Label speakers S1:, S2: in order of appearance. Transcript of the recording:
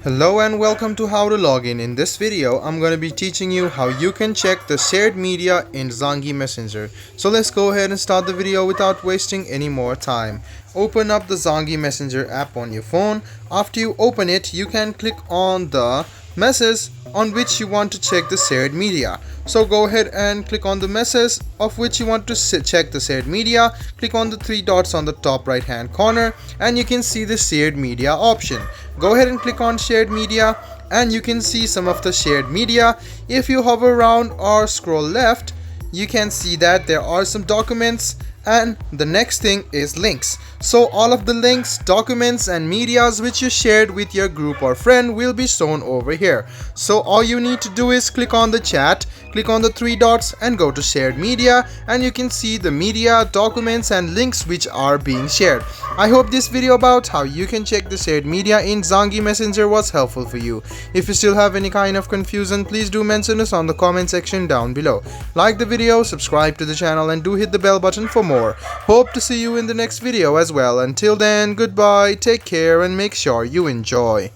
S1: Hello and welcome to How to Login. In this video, I'm going to be teaching you how you can check the shared media in Zangi Messenger. So let's go ahead and start the video without wasting any more time. Open up the Zangi Messenger app on your phone. After you open it, you can click on the message on which you want to check the shared media. So go ahead and click on the message of which you want to check the shared media. Click on the three dots on the top right hand corner and you can see the shared media option. Go ahead and click on shared media and you can see some of the shared media. If you hover around or scroll left, you can see that there are some documents, and the next thing is links. So all of the links, documents and medias which you shared with your group or friend will be shown over here. So all you need to do is click on the chat, click on the three dots and go to shared media, and you can see the media, documents and links which are being shared. I hope this video about how you can check the shared media in Zangi Messenger was helpful for you. If you still have any kind of confusion, please do mention us on the comment section down below. Like the video, subscribe to the channel and do hit the bell button for more. Hope to see you in the next video as well. Until then, goodbye, take care and make sure you enjoy.